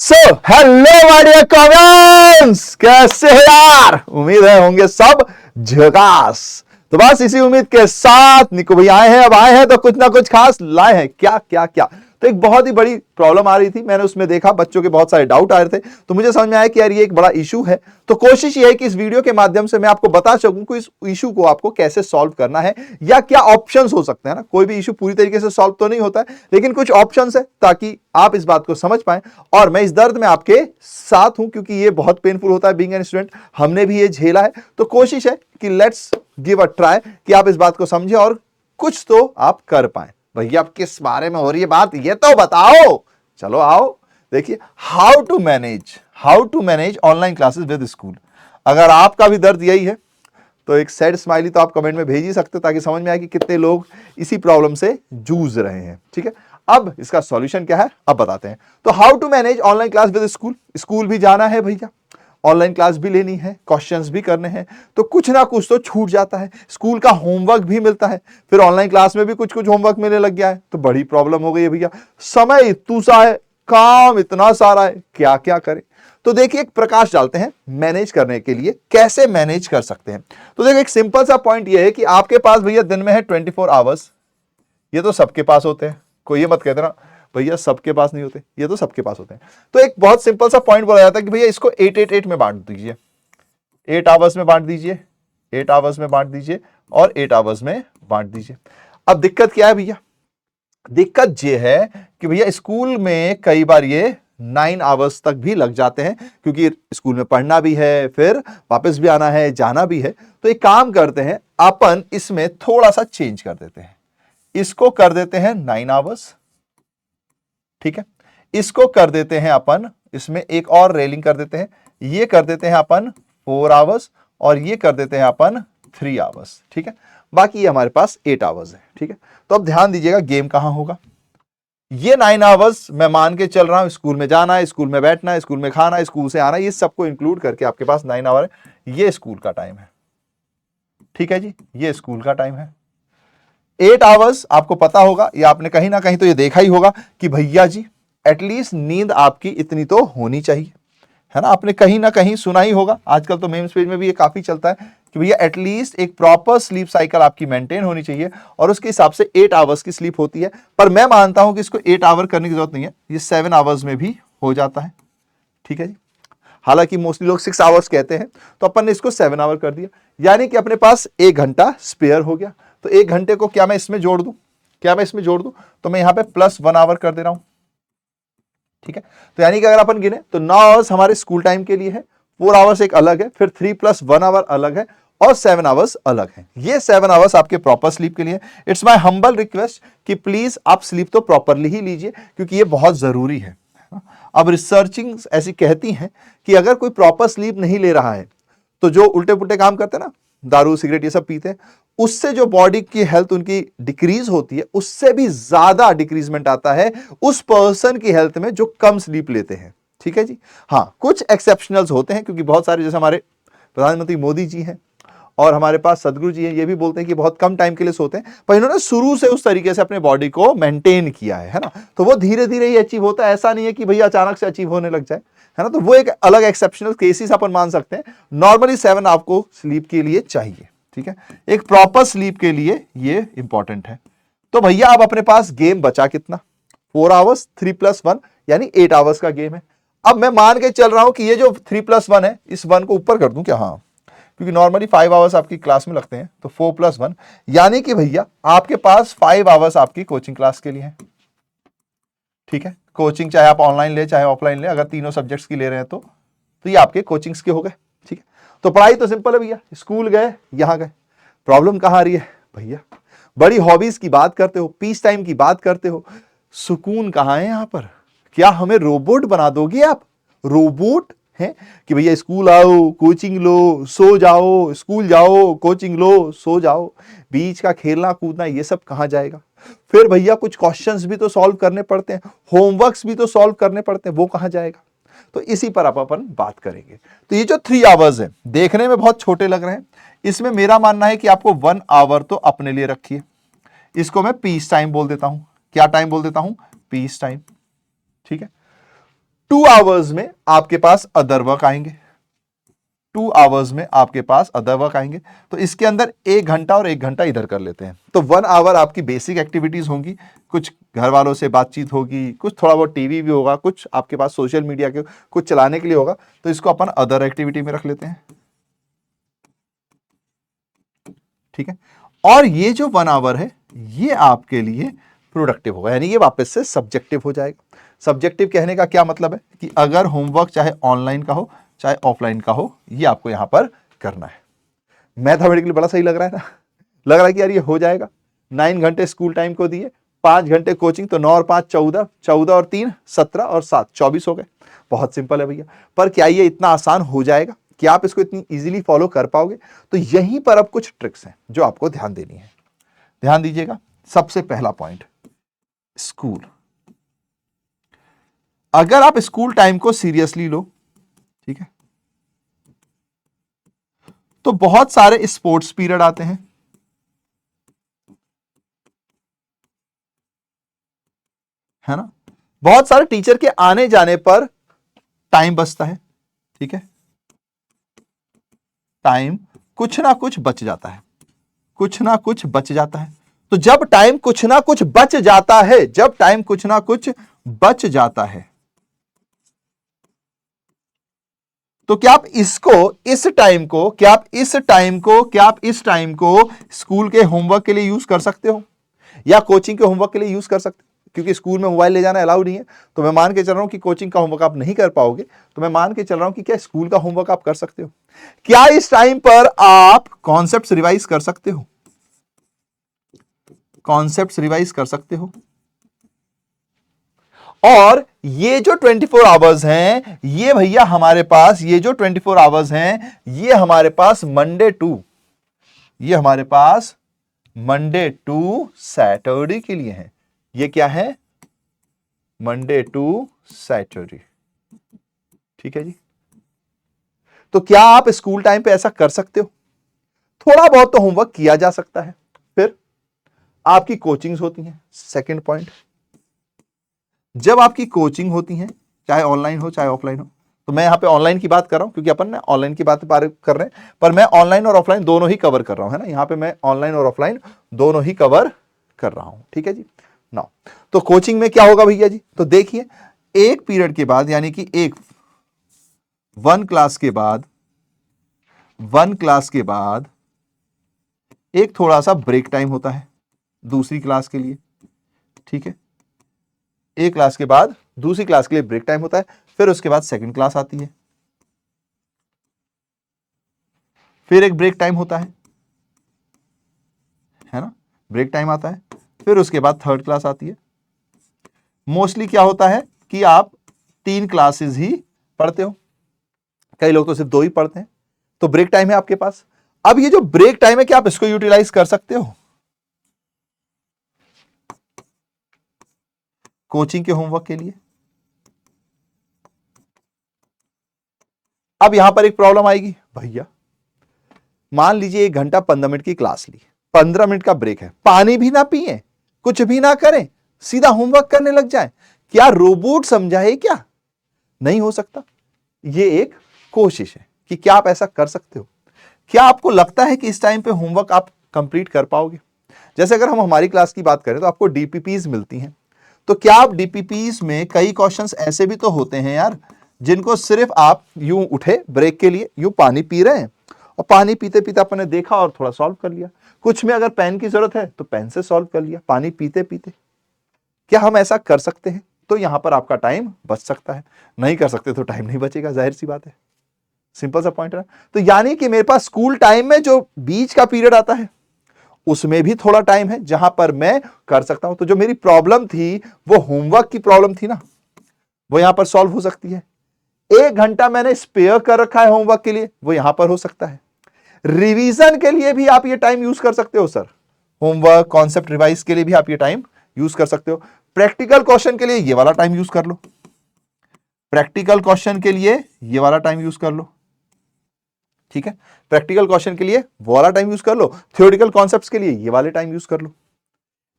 So hello my dear comments, कैसे हैं यार। उम्मीद है होंगे सब झकास। तो बस इसी उम्मीद के साथ निको भाई आए हैं। अब आए हैं तो कुछ ना कुछ खास लाए हैं। क्या क्या क्या तो एक बहुत ही बड़ी प्रॉब्लम आ रही थी, मैंने उसमें देखा बच्चों के बहुत सारे डाउट आ रहे थे, तो मुझे समझ में आया कि यार ये एक बड़ा इशू है। तो कोशिश ये है कि इस वीडियो के माध्यम से मैं आपको बता सकूं कि इस इशू को आपको कैसे सॉल्व करना है या क्या ऑप्शंस हो सकते हैं ना। कोई भी इशू पूरी तरीके से सॉल्व तो नहीं होता है, लेकिन कुछ ऑप्शंस है ताकि आप इस बात को समझ पाएं। और मैं इस दर्द में आपके साथ हूं क्योंकि ये बहुत पेनफुल होता है बीइंग एन स्टूडेंट, हमने भी ये झेला है। तो कोशिश है कि लेट्स गिव अ ट्राई कि आप इस बात को समझें और कुछ तो आप कर पाएं। भैया आप किस बारे में हो रही है बात, ये तो बताओ। चलो आओ देखिए, how to manage online classes with school. अगर आपका भी दर्द यही है तो एक सैड स्माइली तो आप कमेंट में भेज ही सकते हो ताकि समझ में आए कि कितने लोग इसी प्रॉब्लम से जूझ रहे हैं। ठीक है, अब इसका सॉल्यूशन क्या है अब बताते हैं। तो how to manage online class with school. School भी जाना है भैया, ऑनलाइन क्लास भी लेनी है, क्वेश्चंस भी करने हैं, तो कुछ ना कुछ तो छूट जाता है। स्कूल का होमवर्क भी मिलता है, फिर ऑनलाइन क्लास में भी कुछ कुछ होमवर्क मिलने लग गया है, तो बड़ी प्रॉब्लम हो गई है भैया। समय इतना सा है, काम इतना सारा है, क्या क्या करें। तो देखिए एक प्रकाश डालते हैं मैनेज करने के लिए, कैसे मैनेज कर सकते हैं। तो देखिए एक सिंपल सा पॉइंट यह है कि आपके पास भैया दिन में है 24 आवर्स। ये तो सबके पास होते हैं, कोई ये मत कहते ना भैया सबके पास नहीं होते, ये तो सबके पास होते हैं। तो एक बहुत सिंपल सा पॉइंट बोला जाता है कि भैया इसको 8 में बांट दीजिए, 8 आवर्स में बांट दीजिए, 8 आवर्स में बांट दीजिए और 8 आवर्स में बांट दीजिए। अब दिक्कत क्या है भैया, दिक्कत ये है कि भैया स्कूल में कई बार ये 9 आवर्स तक भी लग जाते हैं, क्योंकि स्कूल में पढ़ना भी है, फिर वापस भी आना है, जाना भी है। तो एक काम करते हैं अपन इसमें थोड़ा सा चेंज कर देते हैं, इसको कर देते हैं 9 आवर्स। ठीक है, इसको कर देते हैं अपन, इसमें एक और रेलिंग कर देते हैं, ये कर देते हैं अपन 4 आवर्स और ये कर देते हैं अपन 3 आवर्स। ठीक है, बाकी ये हमारे पास 8 आवर्स है। ठीक है, तो अब ध्यान दीजिएगा गेम कहां होगा। ये 9 आवर्स मैं मान के चल रहा हूं, स्कूल में जाना है, स्कूल में बैठना है, स्कूल में खाना, स्कूल से आना, ये सबको इंक्लूड करके आपके पास 9 आवर है। ये स्कूल का टाइम है। ठीक है जी, ये स्कूल का टाइम है। 8 आवर्स आपको पता होगा या आपने कहीं ना कहीं तो ये देखा ही होगा कि भैया जी एटलीस्ट नींद आपकी इतनी तो होनी चाहिए, है ना। आपने कहीं ना कहीं सुना ही होगा, आजकल तो मेम्स पेज में भी ये काफी चलता है कि भैया एटलीस्ट एक प्रॉपर स्लीप साइकिल आपकी मेंटेन होनी चाहिए और उसके हिसाब से 8 आवर्स की स्लीप होती है। पर मैं मानता हूं कि इसको 8 आवर करने की जरूरत नहीं है, ये 7 आवर्स में भी हो जाता है। ठीक है जी, हालांकि मोस्टली लोग 6 आवर्स कहते हैं, तो अपन ने इसको 7 आवर कर दिया, यानी कि अपने पास 1 घंटा स्पेयर हो गया। तो 1 घंटे को क्या मैं इसमें जोड़ दूं, तो मैं यहां पे +1 आवर कर दे रहा हूं। ठीक है, तो यानी कि अगर अपन गिने तो 9 आवर्स हमारे स्कूल टाइम के लिए है, 4 आवर्स एक अलग है, फिर 3 + 1 आवर अलग है और 7 आवर्स अलग है। ये 7 आवर्स आपके प्रॉपर स्लीप के लिए। इट्स माय हम्बल रिक्वेस्ट कि प्लीज आप स्लीप तो प्रॉपरली ही लीजिए, क्योंकि ये बहुत जरूरी है। अब रिसर्चिंग ऐसी कहती हैं कि अगर कोई प्रॉपर स्लीप नहीं ले रहा है तो जो उल्टे पुल्टे काम करते हैं ना, दारू सिगरेट ये सब पीते हैं, उससे जो बॉडी की हेल्थ उनकी डिक्रीज होती है, उससे भी ज्यादा डिक्रीजमेंट आता है उस पर्सन की हेल्थ में जो कम स्लीप लेते हैं। ठीक है जी, हाँ कुछ एक्सेप्शनल्स होते हैं, क्योंकि बहुत सारे जैसे हमारे प्रधानमंत्री मोदी जी हैं और हमारे पास सदगुरु जी हैं, ये भी बोलते हैं कि बहुत कम टाइम के लिए सोते हैं, पर इन्होंने शुरू से उस तरीके से अपने बॉडी को मेंटेन किया है ना, तो वो धीरे धीरे ही अचीव होता है। ऐसा नहीं है कि भैया अचानक से अचीव होने लग जाए, है ना। तो वो एक अलग एक्सेप्शनल केसेस अपन मान सकते हैं। नॉर्मली 7 आपको स्लीप के लिए चाहिए। ठीक है, एक प्रॉपर स्लीप के लिए ये इंपॉर्टेंट है। तो भैया अब अपने पास गेम बचा कितना, 4 आवर्स, 3 + 1 यानी 8 आवर्स का गेम है। अब मैं मान के चल रहा हूं कि ये जो 3 + 1 है, इस 1 को ऊपर कर दूं क्या, हाँ, क्योंकि नॉर्मली 5 आवर्स आपकी क्लास में लगते हैं, तो 4 + 1 यानी कि भैया आपके पास 5 आवर्स आपकी कोचिंग क्लास के लिए है। ठीक है, कोचिंग चाहे आप ऑनलाइन ले चाहे ऑफलाइन ले, अगर तीनों सब्जेक्ट्स की ले रहे हैं तो ये आपके कोचिंग्स के हो गए। ठीक है, तो पढ़ाई तो सिंपल है भैया, स्कूल गए यहां गए। प्रॉब्लम कहां आ रही है भैया, बड़ी हॉबीज की बात करते हो, पीस टाइम की बात करते हो, सुकून कहां है यहां पर। क्या हमें रोबोट बना दोगे आप, रोबोट है कि भैया स्कूल आओ, कोचिंग लो, सो जाओ, स्कूल जाओ, कोचिंग लो, सो जाओ, बीच का खेलना कूदना ये सब कहां जाएगा। फिर भैया कुछ क्वेश्चंस भी तो सॉल्व करने पड़ते हैं, होमवर्क्स भी तो सॉल्व करने पड़ते हैं, वो कहां जाएगा। तो इसी पर आप अपन बात करेंगे। तो ये जो 3 आवर्स है देखने में बहुत छोटे लग रहे हैं, इसमें मेरा मानना है कि आपको 1 आवर तो अपने लिए रखिए। इसको मैं पीस टाइम बोल देता हूं। क्या टाइम बोल देता हूं, पीस टाइम। ठीक है, 2 आवर्स में आपके पास अदर वर्क आएंगे, 2 आवर्स में आपके पास अदर वर्क आएंगे। तो इसके अंदर 1 घंटा और 1 घंटा इधर कर लेते हैं, तो 1 आवर आपकी बेसिक एक्टिविटीज होंगी, कुछ घर वालों से बातचीत होगी, कुछ थोड़ा बहुत टीवी भी होगा, कुछ आपके पास सोशल मीडिया के कुछ चलाने के लिए होगा, तो इसको अपन अदर एक्टिविटी में रख लेते हैं, ठीक है। और ये जो 1 आवर है ये आपके लिए प्रोडक्टिव होगा, यानी ये वापस से सब्जेक्टिव हो जाएगा। सब्जेक्टिव कहने का क्या मतलब है कि अगर होमवर्क चाहे ऑनलाइन का हो चाहे ऑफलाइन का हो, ये आपको यहां पर करना है। मैथमेटिकली बड़ा सही लग रहा है ना, लग रहा है कि यार ये हो जाएगा। 9 घंटे स्कूल टाइम को दिए, 5 घंटे कोचिंग, तो 9 और 5 14, 14 और 3 17 और 7 24 हो गए। बहुत सिंपल है भैया, पर क्या ये इतना आसान हो जाएगा कि आप इसको इतनी इजीली फॉलो कर पाओगे? तो यहीं पर अब कुछ ट्रिक्स हैं जो आपको ध्यान देनी है। ध्यान दीजिएगा। सबसे पहला पॉइंट, स्कूल। अगर आप स्कूल टाइम को सीरियसली लो, ठीक है, तो बहुत सारे स्पोर्ट्स पीरियड आते हैं, है ना, बहुत सारे टीचर के आने जाने पर टाइम बचता है, ठीक है, टाइम कुछ ना कुछ बच जाता है, कुछ ना कुछ बच जाता है। तो जब टाइम कुछ ना कुछ बच जाता है, जब टाइम कुछ ना कुछ बच जाता है, तो क्या आप इसको, इस टाइम को, क्या आप इस टाइम को स्कूल के होमवर्क के लिए यूज कर सकते हो या कोचिंग के होमवर्क के लिए यूज कर सकते हो? क्योंकि स्कूल में मोबाइल ले जाना अलाउड नहीं है, तो मैं मान के चल रहा हूं कि कोचिंग का होमवर्क आप नहीं कर पाओगे, तो मैं मान के चल रहा हूं कि क्या स्कूल का होमवर्क आप कर सकते हो? क्या इस टाइम पर आप कॉन्सेप्ट्स रिवाइज कर सकते हो? कॉन्सेप्ट्स रिवाइज कर सकते हो? और ये जो 24 आवर्स हैं, ये भैया हमारे पास, ये जो 24 आवर्स हैं, ये हमारे पास मंडे टू सैटरडे के लिए है। ये क्या है? मंडे टू सैटरडे, ठीक है जी। तो क्या आप स्कूल टाइम पे ऐसा कर सकते हो? थोड़ा बहुत तो होमवर्क किया जा सकता है। फिर आपकी कोचिंग्स होती हैं। सेकंड पॉइंट, जब आपकी कोचिंग होती हैं, चाहे ऑनलाइन हो चाहे ऑफलाइन हो, तो मैं यहां पे ऑनलाइन की बात कर रहा हूं क्योंकि अपन ने ऑनलाइन की बात कर रहे हैं, पर मैं ऑनलाइन और ऑफलाइन दोनों ही कवर कर रहा हूं, है ना। यहां पे मैं ऑनलाइन और ऑफलाइन दोनों ही कवर कर रहा हूं, ठीक है जी। नाउ, तो कोचिंग में क्या होगा भैया जी? तो देखिए, एक पीरियड के बाद, यानी कि वन क्लास के बाद एक थोड़ा सा ब्रेक टाइम होता है दूसरी क्लास के लिए, ठीक है। एक क्लास के बाद दूसरी क्लास के लिए ब्रेक टाइम होता है, फिर उसके बाद सेकंड क्लास आती फिर एक ब्रेक टाइम होता है ना, ब्रेक टाइम आता है, फिर उसके बाद थर्ड क्लास आती है। मोस्टली क्या होता है कि आप 3 क्लासेस ही पढ़ते हो, कई लोग तो सिर्फ 2 ही पढ़ते हैं, तो ब्रेक टाइम है आपके पास। अब ये जो ब्रेक टाइम है, क्या आप इसको यूटिलाइज कर सकते हो कोचिंग के होमवर्क के लिए? अब यहां पर एक प्रॉब्लम आएगी भैया, मान लीजिए 1 घंटा 15 मिनट की क्लास ली, 15 मिनट का ब्रेक है, पानी भी ना पिए, कुछ भी ना करें, सीधा होमवर्क करने लग जाए, क्या रोबोट समझाए क्या? नहीं हो सकता। ये एक कोशिश है कि क्या आप ऐसा कर सकते हो। क्या आपको लगता है कि इस टाइम पे होमवर्क आप कंप्लीट कर पाओगे? जैसे अगर हम हमारी क्लास की बात करें तो आपको डीपीपीज मिलती हैं, तो क्या आप डीपीपीज में कई क्वेश्चंस ऐसे भी तो होते हैं यार, जिनको सिर्फ आप यूं उठे ब्रेक के लिए, यूं पानी पी रहे हैं और पानी पीते पीते आपने देखा और थोड़ा सॉल्व कर लिया। कुछ में अगर पेन की जरूरत है तो पेन से सॉल्व कर लिया पानी पीते पीते। क्या हम ऐसा कर सकते हैं? तो यहां पर आपका टाइम बच सकता है। नहीं कर सकते तो टाइम नहीं बचेगा, जाहिर सी बात है। सिंपल सा पॉइंट है। तो यानी कि मेरे पास स्कूल टाइम में जो बीच का पीरियड आता है उसमें भी थोड़ा टाइम है जहां पर मैं कर सकता हूं। तो जो मेरी प्रॉब्लम थी वो होमवर्क की प्रॉब्लम थी ना, वो यहां पर सॉल्व हो सकती है। 1 घंटा मैंने स्पेयर कर रखा है होमवर्क के लिए, वो यहां पर हो सकता है। रिवीजन के लिए भी आप ये टाइम यूज कर सकते हो सर, होमवर्क कॉन्सेप्ट रिवाइज के लिए भी आप ये टाइम यूज कर सकते हो। प्रैक्टिकल क्वेश्चन के लिए ये वाला टाइम यूज कर लो, प्रैक्टिकल क्वेश्चन के लिए ये वाला टाइम यूज कर लो, ठीक है। प्रैक्टिकल क्वेश्चन के लिए वो वाला टाइम यूज कर लो, थ्योरेटिकल कॉन्सेप्ट्स के लिए ये वाले टाइम यूज कर लो,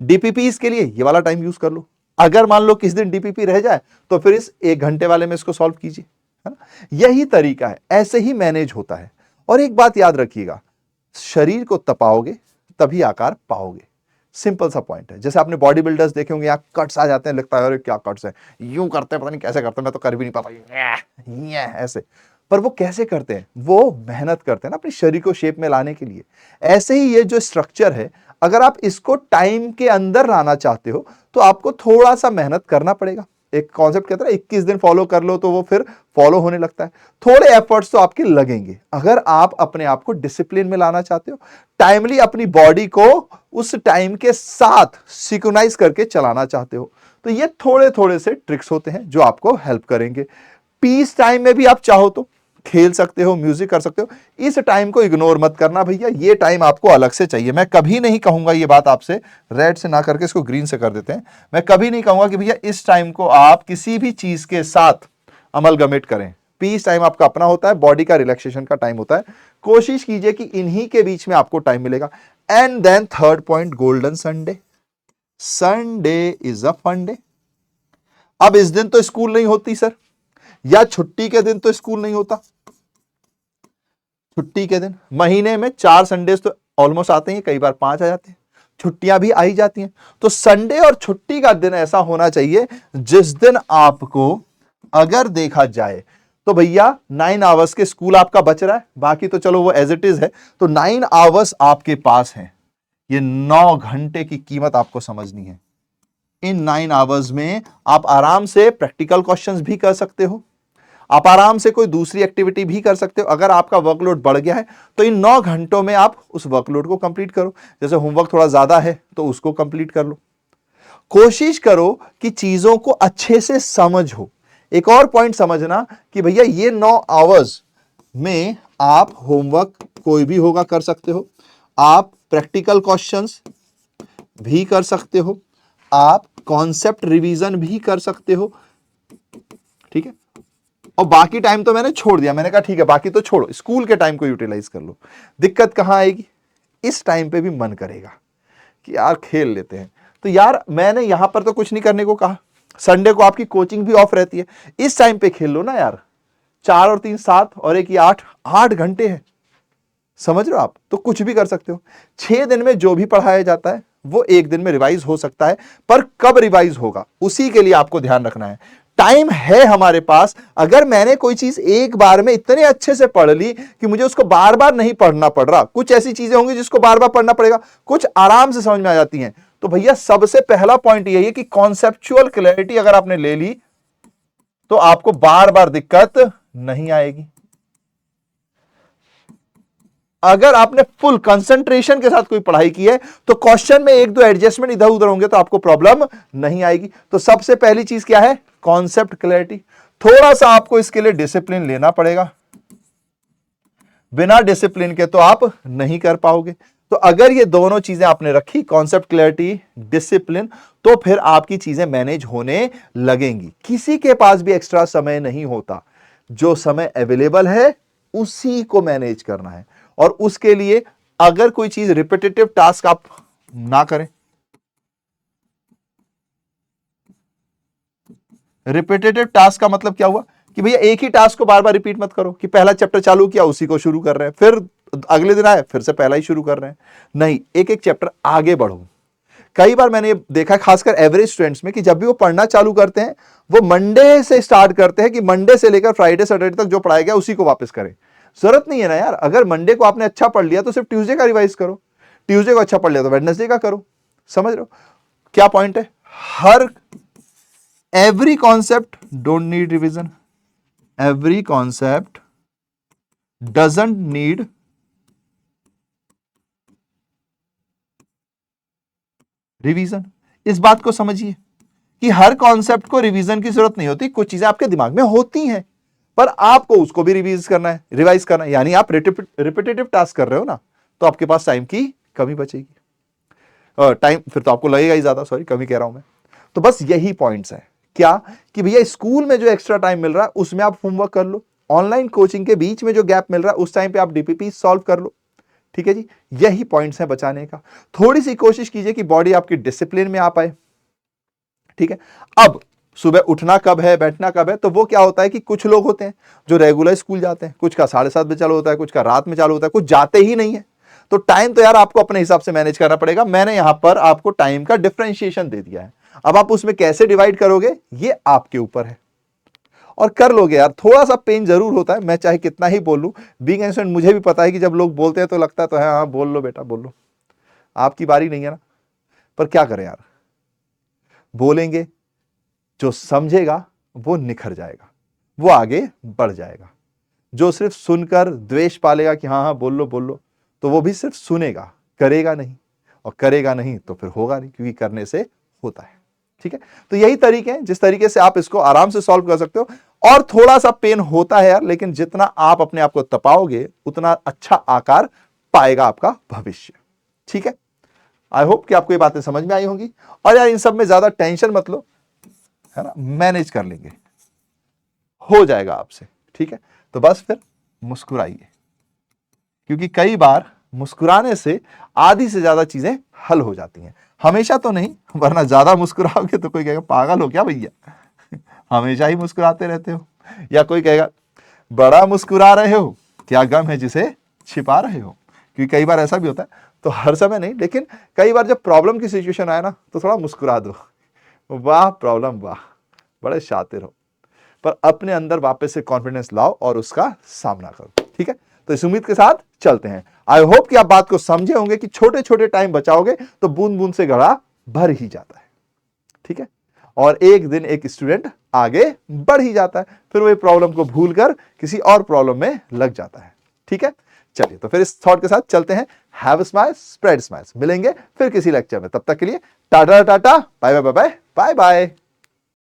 डीपीपीस के लिए ये वाला टाइम यूज कर लो। अगर मान लो किस दिन डीपीपी रह जाए तो फिर इस 1 घंटे वाले में इसको सॉल्व कीजिए, है ना। यही तरीका है, ऐसे ही मैनेज होता है। और एक बात याद रखिएगा, शरीर को तपाओगे तभी आकार पाओगे। सिंपल सा पॉइंट है। जैसे आपने बॉडी बिल्डर्स देखे होंगे, यहाँ कट्स आ जाते हैं, लगता है अरे क्या कट्स है, यूं करते हैं, पता नहीं कैसे करते हैं, मैं तो कर भी नहीं पाता, ये ऐसे। पर वो कैसे करते हैं, वो मेहनत करते हैं ना अपने शरीर को शेप में लाने के लिए। ऐसे ही ये जो स्ट्रक्चर है, अगर आप इसको टाइम के अंदर लाना चाहते हो तो आपको थोड़ा सा मेहनत करना पड़ेगा। एक कॉन्सेप्ट कहता है 21 दिन फॉलो कर लो तो वो फिर फॉलो होने लगता है। थोड़े एफर्ट्स तो आपके लगेंगे। अगर आप अपने आप को डिसिप्लिन में लाना चाहते हो, टाइमली अपनी बॉडी को उस टाइम के साथ सिंक्रोनाइज करके चलाना चाहते हो, तो ये थोड़े थोड़े से ट्रिक्स होते हैं जो आपको हेल्प करेंगे। पीस टाइम में भी आप चाहो तो खेल सकते हो, म्यूजिक कर सकते हो। इस टाइम को इग्नोर मत करना भैया, ये टाइम आपको अलग से चाहिए। मैं कभी नहीं कहूंगा ये बात आपसे, रेड से ना करके इसको ग्रीन से कर देते हैं, मैं कभी नहीं कहूंगा कि भैया इस टाइम को आप किसी भी चीज के साथ अमलगमेट करें। पीस टाइम आपका अपना होता है, बॉडी का रिलैक्सेशन का टाइम होता है। कोशिश कीजिए कि इन्हीं के बीच में आपको टाइम मिलेगा। And then third point, golden Sunday. Sunday is a fun day. अब इस दिन तो स्कूल नहीं होती सर, या छुट्टी के दिन तो स्कूल नहीं होता। छुट्टी के दिन महीने में 4 संडेज तो ऑलमोस्ट आते हैं, कई बार 5 आ जाते हैं, छुट्टियां भी आई जाती हैं। तो संडे और छुट्टी का दिन ऐसा होना चाहिए जिस दिन आपको, अगर देखा जाए तो भैया 9 आवर्स के स्कूल आपका बच रहा है, बाकी तो चलो वो एज इट इज है, तो 9 आवर्स आपके पास हैं। ये 9 घंटे की कीमत आपको समझनी है। इन 9 आवर्स में आप आराम से प्रैक्टिकल क्वेश्चंस भी कर सकते हो, आप आराम से कोई दूसरी एक्टिविटी भी कर सकते हो। अगर आपका वर्कलोड बढ़ गया है तो इन 9 घंटों में आप उस वर्कलोड को कंप्लीट करो। जैसे होमवर्क थोड़ा ज्यादा है तो उसको कंप्लीट कर लो। कोशिश करो कि चीजों को अच्छे से समझो। एक और पॉइंट समझना कि भैया ये 9 आवर्स में आप होमवर्क कोई भी होगा कर सकते हो, आप प्रैक्टिकल क्वेश्चंस भी कर सकते हो, आप कॉन्सेप्ट रिवीजन भी कर सकते हो, ठीक है। और बाकी टाइम तो मैंने छोड़ दिया, मैंने कहा ठीक है बाकी तो छोड़ो, स्कूल के टाइम को यूटिलाइज कर लो। दिक्कत कहां आएगी, इस टाइम पे भी मन करेगा कि यार खेल लेते हैं, तो यार मैंने यहां पर तो कुछ नहीं करने को कहा। संडे को आपकी कोचिंग भी ऑफ रहती है, इस टाइम पे खेल लो ना यार। 4 और 3 7 और 1 ये 8 घंटे है, समझ रहे हो आप, तो कुछ भी कर सकते हो। 6 दिन में जो भी पढ़ाया जाता है वो 1 दिन में रिवाइज हो सकता है, पर कब रिवाइज होगा उसी के लिए आपको ध्यान रखना है। टाइम है हमारे पास। अगर मैंने कोई चीज एक बार में इतने अच्छे से पढ़ ली कि मुझे उसको बार बार नहीं पढ़ना पड़ रहा, कुछ ऐसी चीजें होंगी जिसको बार बार पढ़ना पड़ेगा, कुछ आराम से समझ में आ जाती हैं, तो भैया सबसे पहला पॉइंट यही है कि कॉन्सेप्चुअल क्लैरिटी अगर आपने ले ली तो आपको बार बार दिक्कत नहीं आएगी। अगर आपने फुल कंसंट्रेशन के साथ कोई पढ़ाई की है तो क्वेश्चन में 1-2 एडजस्टमेंट इधर उधर होंगे तो आपको प्रॉब्लम नहीं आएगी। तो सबसे पहली चीज क्या है, कॉन्सेप्ट क्लैरिटी। थोड़ा सा आपको इसके लिए डिसिप्लिन लेना पड़ेगा, बिना डिसिप्लिन के तो आप नहीं कर पाओगे। तो अगर ये दोनों चीजें आपने रखी, कॉन्सेप्ट क्लैरिटी, डिसिप्लिन, तो फिर आपकी चीजें मैनेज होने लगेंगी। किसी के पास भी एक्स्ट्रा समय नहीं होता, जो समय अवेलेबल है उसी को मैनेज करना है। और उसके लिए अगर कोई चीज रिपीटेटिव टास्क आप ना करें, रिपीटेटिव टास्क का मतलब क्या हुआ कि भैया एक ही टास्क को बार बार रिपीट मत करो कि पहला चैप्टर चालू किया उसी को शुरू कर रहे हैं, फिर अगले दिन आए फिर से पहला ही शुरू कर रहे हैं। नहीं, एक एक चैप्टर आगे बढ़ो। कई बार मैंने देखा है खासकर एवरेज स्टूडेंट्स में कि जब भी वो पढ़ना चालू करते हैं वो मंडे से स्टार्ट करते हैं कि मंडे से लेकर फ्राइडे सैटरडे तक जो पढ़ाया गया उसी को वापस करें। जरूरत नहीं है ना यार, अगर मंडे को आपने अच्छा पढ़ लिया तो सिर्फ ट्यूसडे का रिवाइज करो, ट्यूसडे को अच्छा पढ़ लिया तो वेडनेसडे का करो। समझ रहे हो क्या पॉइंट है? हर every concept don't need revision, every concept doesn't need revision. इस बात को समझिए कि हर कॉन्सेप्ट को रिवीजन की जरूरत नहीं होती। कुछ चीजें आपके दिमाग में होती हैं पर आपको उसको भी रिवाइज करना है, यानी आप रिपीटेटिव टास्क कर रहे हो ना, तो आपके पास टाइम की कमी बचेगी। टाइम फिर तो आपको लगेगा ही ज्यादा, सॉरी कमी कह रहा हूं मैं। तो बस यही पॉइंट्स है क्या कि भैया स्कूल में जो एक्स्ट्रा टाइम मिल रहा है उसमें आप होमवर्क कर लो, ऑनलाइन कोचिंग के बीच में जो गैप मिल रहा है उस टाइम पे आप डीपीपी सॉल्व कर लो। ठीक है जी, यही पॉइंट्स हैं बचाने का। थोड़ी सी कोशिश कीजिए कि बॉडी आपकी डिसिप्लिन में आ पाए, ठीक है। अब सुबह उठना कब है, बैठना कब है, तो वो क्या होता है कि कुछ लोग होते हैं जो रेगुलर स्कूल जाते हैं, कुछ का 7:30 बजे चालू होता है, कुछ का रात में चालू होता है, कुछ जाते ही नहीं है। तो टाइम तो यार आपको अपने हिसाब से मैनेज करना पड़ेगा। मैंने यहां पर आपको टाइम का डिफरेंशिएशन दे दिया है। अब आप उसमें कैसे डिवाइड करोगे ये आपके ऊपर है, और कर लोगे यार। थोड़ा सा पेन जरूर होता है, मैं चाहे कितना ही बोल लूं, बीइंग एन स्टूडेंट मुझे भी पता है कि जब लोग बोलते हैं तो लगता है तो है हाँ बोल लो बेटा बोल लो, आपकी बारी नहीं है ना। पर क्या करें यार, बोलेंगे, जो समझेगा वो निखर जाएगा, वो आगे बढ़ जाएगा। जो सिर्फ सुनकर द्वेष पालेगा कि हाँ हाँ बोल लो, तो वो भी सिर्फ सुनेगा, करेगा नहीं, और करेगा नहीं तो फिर होगा नहीं, क्योंकि करने से होता है। ठीक है, तो यही तरीके हैं जिस तरीके से आप इसको आराम से सॉल्व कर सकते हो। और थोड़ा सा पेन होता है यार, लेकिन जितना आप अपने आप को तपाओगे उतना अच्छा आकार पाएगा आपका भविष्य। ठीक है, आई होप कि आपको ये बातें समझ में आई होंगी। और यार इन सब में ज्यादा टेंशन मत लो, है ना, मैनेज कर लेंगे, हो जाएगा आपसे। ठीक है, तो बस फिर मुस्कुराइए, क्योंकि कई बार मुस्कुराने से आधी से ज्यादा चीजें हल हो जाती हैं। हमेशा तो नहीं, वरना ज्यादा मुस्कुराओगे तो कोई कहेगा पागल हो क्या भैया, हमेशा ही मुस्कुराते रहते हो। या कोई कहेगा बड़ा मुस्कुरा रहे हो, क्या गम है जिसे छिपा रहे हो। क्योंकि कई बार ऐसा भी होता है, तो हर समय नहीं, लेकिन कई बार जब प्रॉब्लम की सिचुएशन आए ना तो थोड़ा मुस्कुरा दो, वाह प्रॉब्लम वाह, बड़े शातिर हो। पर अपने अंदर वापस से कॉन्फिडेंस लाओ और उसका सामना करो। ठीक है, तो इस उम्मीद के साथ चलते हैं। आई होप कि आप बात को समझे होंगे कि छोटे छोटे टाइम बचाओगे तो बूंद बूंद से घड़ा भर ही जाता है। ठीक है, और एक दिन एक स्टूडेंट आगे बढ़ ही जाता है, फिर वो प्रॉब्लम को भूलकर किसी और प्रॉब्लम में लग जाता है। ठीक है, चलिए तो फिर इस थॉट के साथ चलते हैं। Have smile spread smiles. मिलेंगे फिर किसी लेक्चर में, तब तक के लिए tata tata, bye bye bye bye bye.